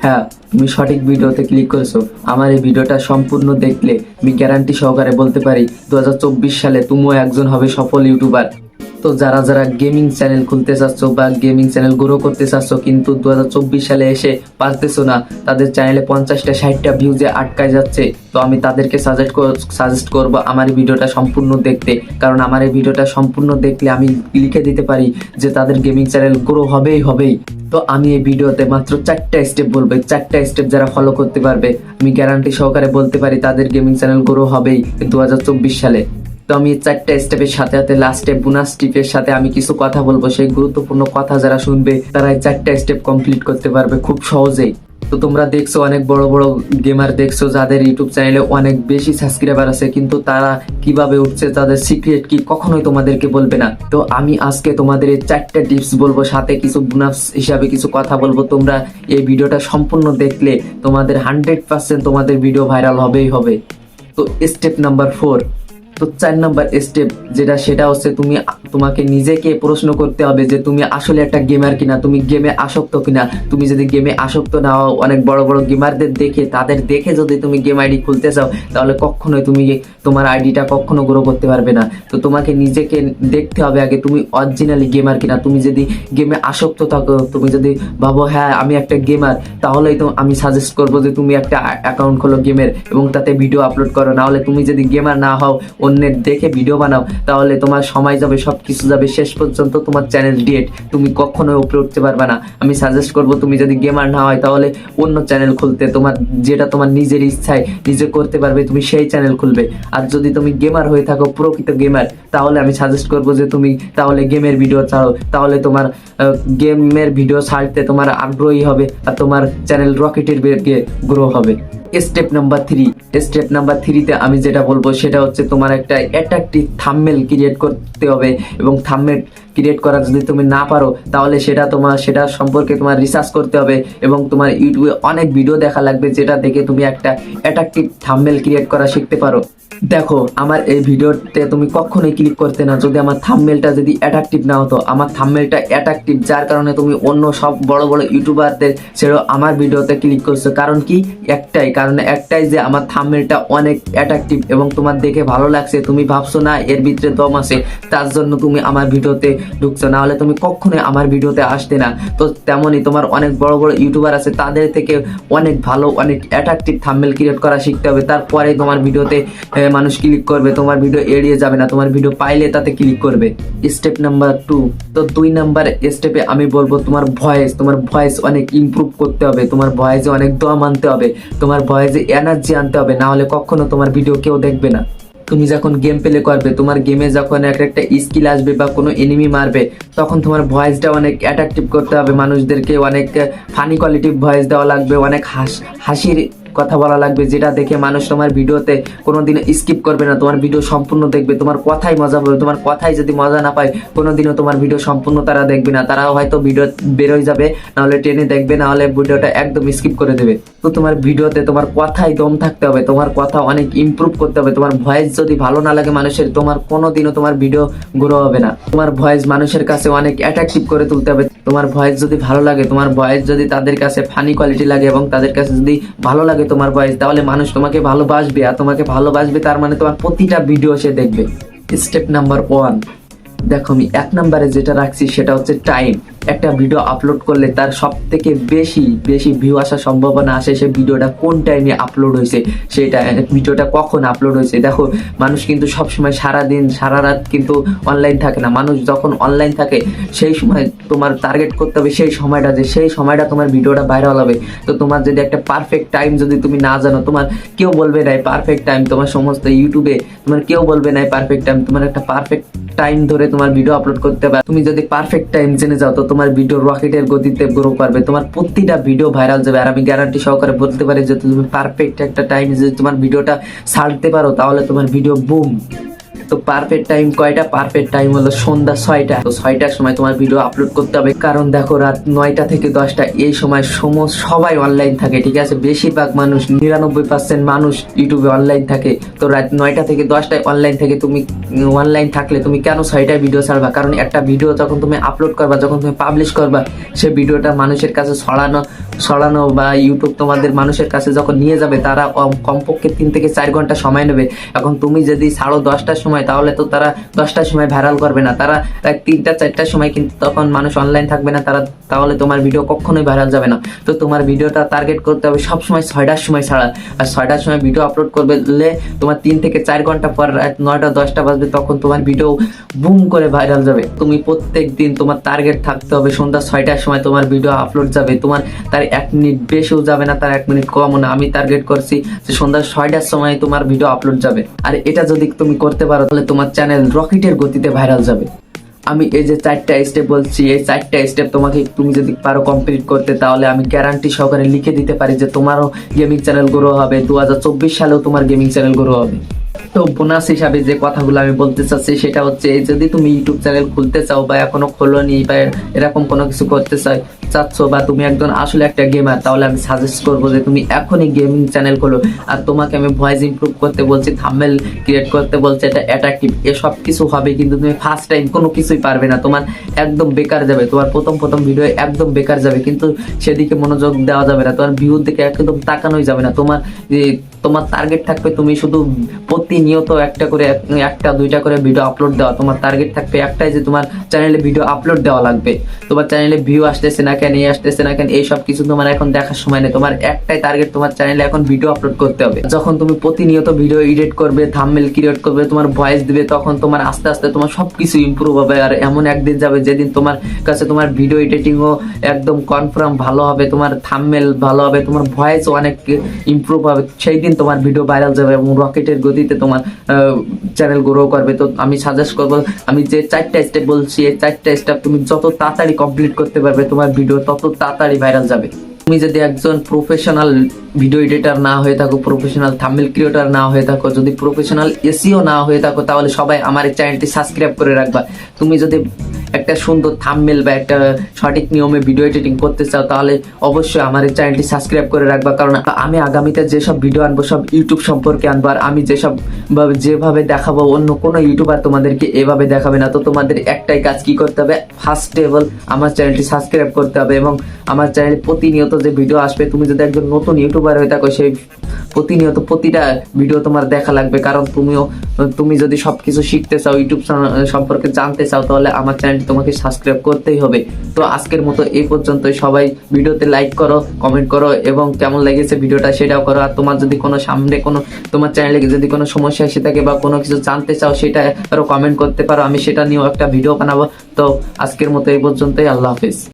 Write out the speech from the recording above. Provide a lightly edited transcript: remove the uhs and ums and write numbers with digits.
হ্যাঁ, তুমি সঠিক ভিডিওতে ক্লিক করেছো। আমার এই ভিডিওটা সম্পূর্ণ দেখলে আমি গ্যারান্টি সহকারে বলতে পারি 2024 সালে তুমিও একজন হবে সফল ইউটিউবার। তো যারা যারা গেমিং চ্যানেল খুলতে চাচ্ছ বা গেমিং চ্যানেল গ্রো করতে চাচ্ছ কিন্তু 2024 সালে এসে পারতেছো না, তাদের চ্যানেলে 50টা 60টা ভিউজে আটকায় যাচ্ছে, তো আমি তাদেরকে সাজেস্ট করব আমার এই ভিডিওটা সম্পূর্ণ দেখতে। কারণ আমার এই ভিডিওটা সম্পূর্ণ দেখলে আমি লিখে দিতে পারি যে তাদের গেমিং চ্যানেল গ্রো হবেই। তো আমি এই ভিডিওতে মাত্র 4টা স্টেপ বলবো, 4টা স্টেপ যারা ফলো করতে পারবে আমি গ্যারান্টি সহকারে বলতে পারি তাদের গেমিং চ্যানেল গ্রো হবেই 2024 সালে। তো আমি 4টা স্টেপের সাথে সাথে লাস্টে বোনাস টিপের সাথে আমি কিছু কথা বলবো, সেই গুরুত্বপূর্ণ কথা যারা শুনবে তারা এই 4টা স্টেপ কমপ্লিট করতে পারবে খুব সহজেই। তো তোমরা দেখছো অনেক বড় বড় গেমার দেখছো যাদের ইউটিউব চ্যানেলে অনেক বেশি সাবস্ক্রাইবার আছে, কিন্তু তারা কিভাবে উঠছে, তাদের সিক্রেট কি কখনোই তোমাদেরকে বলবে না। তো আমি আজকে তোমাদের এই 4টা টিপস বলবো, সাথে কিছু বোনাস হিসাবে কিছু কথা বলবো। তোমরা এই ভিডিওটা সম্পূর্ণ দেখলে তোমাদের 100% তোমাদের ভিডিও ভাইরাল হবেই হবে। তো স্টেপ নাম্বার 4, তো 4 নাম্বার স্টেপ যেটা সেটা হচ্ছে তোমাকে নিজেকে প্রশ্ন করতে হবে যে তুমি আসলে একটা গেমার কিনা, তুমি গেমে আসক্ত কিনা। তুমি যদি গেমে আসক্ত না হও, অনেক বড় বড় গেমারদের দেখে তাদের দেখে যদি তুমি গেম আইডি খুলতে চাও, তাহলে কখনোই তুমি তোমার আইডিটা কখনো গ্রো করতে পারবে না। তো তোমাকে নিজেকে দেখতে হবে আগে তুমি অরিজিনালি গেমার কিনা। তুমি যদি গেমে আসক্ত থাকো, তুমি যদি ভাবো হ্যাঁ আমি একটা গেমার, তাহলেই তো আমি সাজেস্ট করবো যে তুমি একটা অ্যাকাউন্ট খোলো গেমের এবং তাতে ভিডিও আপলোড করো। না হলে তুমি যদি গেমার না হও, অন্যের দেখে ভিডিও বানাও, তাহলে তোমার সময় যাবে, সবকিছু যাবে, শেষ পর্যন্ত তোমার চ্যানেল ডিলিট, তুমি কখনোই উপরে উঠতে পারবে না। আমি সাজেস্ট করবো তুমি যদি গেমার না হয় তাহলে অন্য চ্যানেল খুলতে, তোমার যেটা তোমার নিজের ইচ্ছায় নিজে করতে পারবে তুমি সেই চ্যানেল খুলবে। আর যদি তুমি গেমার হয়ে থাকো, প্রকৃত গেমার, তাহলে আমি সাজেস্ট করবো যে তুমি তাহলে গেমের ভিডিও ছাড়ো, তাহলে তোমার গেমের ভিডিও ছাড়তে তোমার আগ্রহী হবে আর তোমার চ্যানেল রকেটের বেগে গ্রো হবে। স্টেপ নাম্বার 3তে আমি যেটা বলবো সেটা হচ্ছে তোমার একটা অ্যাট্রাকটিভ থাম্বনেল ক্রিয়েট করতে হবে। এবং থাম্বনেল ক্রিয়েট করা যদি তুমি না পারো, তাহলে সেটা সম্পর্কে তোমার রিসার্চ করতে হবে এবং তোমার ইউটিউবে অনেক ভিডিও দেখা লাগবে যেটা দেখে তুমি একটা অ্যাট্রাকটিভ থাম্বনেল ক্রিয়েট করা শিখতে পারো। দেখো আমার এই ভিডিওতে তুমি কখনোই ক্লিক করতে না যদি আমার থাম্বনেলটা যদি অ্যাট্রাকটিভ না হতো। আমার থাম্বনেলটা অ্যাট্রাকটিভ, যার কারণে তুমি অন্য সব বড় বড় ইউটিউবারদের ছেড়েও আমার ভিডিওতে ক্লিক করছো। কারণ কি? কারণ একটাই যে আমার থাম্বনেলটা অনেক অ্যাট্রাকটিভ এবং তোমার দেখে ভালো লাগছে, তুমি ভাবছো না এর ভিতরে দম আছে, তার জন্য তুমি আমার ভিডিওতে ঢুকছো, না হলে তুমি কখনোই আমার ভিডিওতে আসতে না। তো তেমনই তোমার অনেক বড় বড় ইউটিউবার আছে, তাদের থেকে অনেক ভালো অনেক অ্যাট্রাকটিভ থাম্বনেল ক্রিয়েট করা শিখতে হবে, তারপরে তোমার ভিডিওতে মানুষ ক্লিক করবে, তোমার ভিডিও এড়িয়ে যাবে না, তোমার ভিডিও পাইলে তাতে ক্লিক করবে। স্টেপ নাম্বার 2, তো 2 নাম্বার স্টেপে আমি বলবো তোমার ভয়েস অনেক ইমপ্রুভ করতে হবে, তোমার ভয়েসে অনেক দম আনতে হবে, তোমার ভয়েসে এনার্জি আনতে হবে, না হলে কখনো তোমার ভিডিও কেউ দেখবে না। তুমি যখন গেম প্লে করবে, তোমার গেমে যখন একটা স্কিল আসবে বা কোনো এনিমি মারবে, তখন তোমার ভয়েসটা অনেক অ্যাট্রাকটিভ করতে হবে মানুষদেরকে, অনেক ফানি কোয়ালিটিভ ভয়েস দেওয়া লাগবে, অনেক হাসির কথা বলা লাগবে, যেটা দেখে মানুষ তোমার ভিডিওতে কোনোদিনও স্কিপ করবে না, তোমার ভিডিও সম্পূর্ণ দেখবে, তোমার কথাই মজা পাবে। তোমার কথাই যদি মজা না পায়, কোনোদিনও তোমার ভিডিও সম্পূর্ণ তারা দেখবে না, তারাও হয়তো ভিডিও বেরোয় যাবে, নাহলে টেনে দেখবে, নাহলে ভিডিওটা একদম স্কিপ করে দেবে। তো তোমার ভিডিওতে তোমার কথাই দম থাকতে হবে, তোমার কথা অনেক ইমপ্রুভ করতে হবে। তোমার ভয়েস যদি ভালো না লাগে মানুষের, তোমার কোনোদিনও তোমার ভিডিও গ্রো হবে না। তোমার ভয়েস মানুষের কাছে অনেক অ্যাট্রাকটিভ করে তুলতে হবে। তোমার ভয়েস যদি ভালো লাগে, তোমার ভয়েস যদি তাদের কাছে ফানি কোয়ালিটি লাগে এবং তাদের কাছে যদি ভালো লাগে তোমার ভয়েস, তাহলে মানুষ তোমাকে ভালোবাসবে, আর তোমাকে ভালোবাসবে তার মানে তোমার প্রতিটা ভিডিও সে দেখবে। স্টেপ নাম্বার 1, দেখো আমি 1 নম্বরে যেটা রাখছি সেটা হচ্ছে টাইম। একটা ভিডিও আপলোড করলে তার সব থেকে বেশি ভিউ আসার সম্ভাবনা আসে সে ভিডিওটা কোন টাইমে আপলোড হয়েছে, সেটা ভিডিওটা কখন আপলোড হয়েছে। দেখো মানুষ কিন্তু সবসময় সারাদিন সারা রাত কিন্তু অনলাইন থাকে না, মানুষ যখন অনলাইন থাকে সেই সময় তোমার টার্গেট করতে হবে সেই সময়টা তোমার ভিডিওটা ভাইরাল হবে। তো তোমার যদি একটা পারফেক্ট টাইম যদি তুমি না জানো, তোমার কেউ বলবে না পারফেক্ট টাইম, তোমার সমস্ত ইউটিউবে তোমার কেউ বলবে না পারফেক্ট টাইম, তোমার একটা পারফেক্ট টাইম ধরে তোমার ভিডিও আপলোড করতে হবে। তুমি যদি পারফেক্ট টাইম জেনে যাও, তো তোমার ভিডিও রকেটের গতিতে গ্রো করবে, তোমার প্রতিটা ভিডিও ভাইরাল যাবে। আর আমি গ্যারান্টি সহকারে বলতে পারি যে তুমি পারফেক্ট একটা টাইম যদি তোমার ভিডিওটা ছাড়তে পারো, তাহলে তোমার ভিডিও বুম। তো পারফেক্ট টাইম কয়টা? পারফেক্ট টাইম হলো সন্ধ্যা 6টা। তো 6টার সময় তোমার ভিডিও আপলোড করতে হবে, কারণ দেখো রাত 9টা থেকে 10টা এই সময় সবাই অনলাইন থাকে, ঠিক আছে? বেশিরভাগ মানুষ 99% মানুষ ইউটিউবে অনলাইন থাকে। তো রাত 9টা থেকে 10টায় অনলাইন থেকে তুমি অনলাইন থাকলে তুমি কেন 6টায় ভিডিও ছাড়বা? কারণ একটা ভিডিও যখন তুমি আপলোড করবা, যখন তুমি পাবলিশ করবা, সে ভিডিওটা মানুষের কাছে ছড়ানো বা ইউটিউব তোমাদের মানুষের কাছে যখন নিয়ে যাবে, তারা কমপক্ষে 3 থেকে 4 ঘন্টা সময় নেবে। এখন তুমি যদি ছাড়ো 10টার সময়, তাহলে তো তারা 10টার সময় ভাইরাল করবে না, তারা 3টা 4টার সময়, কিন্তু তখন মানুষ অনলাইন থাকবে না, তাহলে তোমার ভিডিও কখনোই ভাইরাল যাবে না। তো তোমার ভিডিওটা টার্গেট করতে হবে সবসময় 6টার সময় ছাড়া। আর 6টার সময় ভিডিও আপলোড করবে তোমার 3 থেকে 4 ঘন্টা পর রাত 9টা 10টা বাজবে, তখন তোমার ভিডিও বুম করে ভাইরাল যাবে। তুমি প্রত্যেক দিন তোমার টার্গেট থাকতে হবে সন্ধ্যা 6টার সময় তোমার ভিডিও আপলোড যাবে। তোমার তার 1 মিনিট বেশিও যাবে না, তার 1 মিনিট কমও না। আমি টার্গেট করছি যে সন্ধ্যা 6টার সময় তোমার ভিডিও আপলোড যাবে। আর এটা যদি তুমি করতে পারো, তাহলে তোমার চ্যানেল রকেটের গতিতে ভাইরাল যাবে। আমি এই যে 4টা স্টেপ বলছি, এই 4টা স্টেপ তুমি যদি পারো কমপ্লিট করতে, তাহলে আমি গ্যারান্টি সহকারে লিখে দিতে পারি যে তোমারও গেমিং চ্যানেল গ্রো হবে, 2024 সালেও তোমার গেমিং চ্যানেল গ্রো হবে। তো বোনাস হিসাবে যে কথাগুলো আমি বলতে চাচ্ছি সেটা হচ্ছে, যদি তুমি ইউটিউব চ্যানেল খুলতে চাও বা এখনো খোলোনি বা এরকম কোনো কিছু করতে চাচ্ছ, বা তুমি একজন আসলে একটা গেমার, তাহলে আমি সাজেস্ট করবো যে তুমি এখনই গেমিং চ্যানেল খোলো। আর তোমাকে আমি ভয়েস ইমপ্রুভ করতে বলছি, থাম্বনেল ক্রিয়েট করতে বলছি, এটা অ্যাট্রাকটিভ, এসব কিছু হবে, কিন্তু তুমি ফার্স্ট টাইম কোনো কিছুই পারবে না, তোমার একদম বেকার যাবে, তোমার প্রথম ভিডিও একদম বেকার যাবে, কিন্তু সেদিকে মনোযোগ দেওয়া যাবে না, তোমার ভিউর দিকে একদম তাকানোই যাবে না। তোমার টার্গেট থাকবে তুমি শুধু প্রতিনিয়ত একটা 2টা করে ভিডিও আপলোড দেওয়া। তোমার টার্গেট থাকবে একটাই, যে তোমার চ্যানেলে ভিডিও আপলোড দেওয়া লাগবে। তোমার চ্যানেলে ভিউ আসতেছে না কেন, আসতেছে না কেন, এইসব কিছু তোমার এখন দেখার সময় নেই। তোমার একটাই টার্গেট, তোমার চ্যানেলে এখন ভিডিও আপলোড করতে হবে। যখন তুমি প্রতিনিয়ত ভিডিও এডিট করবে, থাম্বনেল ক্রিয়েট করবে, তোমার ভয়েস দিবে, তখন তোমার আস্তে আস্তে তোমার সবকিছু ইমপ্রুভ হবে। আর এমন একদিন যাবে যেদিন তোমার কাছে তোমার ভিডিও এডিটিংও একদম কনফার্ম ভালো হবে, তোমার থাম্বনেল ভালো হবে, তোমার ভয়েসও অনেক ইমপ্রুভ হবে। সেই দিন তোমার ভিডিও ভাইরাল যাবে এবং রকেটের গতিতে তোমার চ্যানেল গ্রো করবে। তো আমি সাজেস্ট করবো, আমি যে 4টা স্টেপ বলছি, এই 4টা স্টেপ তুমি যত তাড়াতাড়ি কমপ্লিট করতে পারবে, তোমার ভিডিও তত তাড়াতাড়ি ভাইরাল যাবে। তুমি যদি একজন প্রফেশনাল ভিডিও এডিটর না হয়ে থাকো, প্রফেশনাল থাম্বনেল ক্রিয়েটর না হয়ে থাকো, যদি প্রফেশনাল এসইও না হয়ে থাকো, তাহলে সবাই আমার এই চ্যানেলটি সাবস্ক্রাইব করে রাখবা। তুমি যদি একটা সুন্দর থাম্বনেল বা একটা সঠিক নিয়মে ভিডিও এডিটিং করতে চাও, তাহলে অবশ্যই আমার এই চ্যানেলটি সাবস্ক্রাইব করে রাখবা। কারণ আমি আগামীতে যেসব ভিডিও আনবো সব ইউটিউব সম্পর্কে আনবো, আর আমি যেভাবে দেখাবো অন্য কোনো ইউটিউবার তোমাদেরকে এভাবে দেখাবে না। তো তোমাদের একটাই কাজ, কি করতে হবে, ফার্স্ট অফ অল আমার চ্যানেলটি সাবস্ক্রাইব করতে হবে এবং আমার চ্যানেলে প্রতিনিয়ত যে ভিডিও আসবে, তুমি যদি একজন নতুন ইউটিউবার হয়ে থাকো, সেই প্রতিনিয়ত প্রতিটা ভিডিও তোমার দেখা লাগবে। কারণ তুমি যদি সবকিছু শিখতে চাও, ইউটিউব সম্পর্কে জানতে চাও, তাহলে আমার চ্যানেলটি তোমাকে সাবস্ক্রাইব করতেই হবে। তো আজকের মতো এই পর্যন্তই। সবাই ভিডিওতে লাইক করো, কমেন্ট করো এবং কেমন লেগেছে ভিডিওটা সেটাও করো। আর তোমার যদি তোমার চ্যানেলে যদি কোনো সমস্যা এসে থাকে বা কোনো কিছু জানতে চাও, সেটা আরো কমেন্ট করতে পারো, আমি সেটা নিয়েও একটা ভিডিও বানাবো। তো আজকের মতো এই পর্যন্তই। আল্লাহ হাফেজ।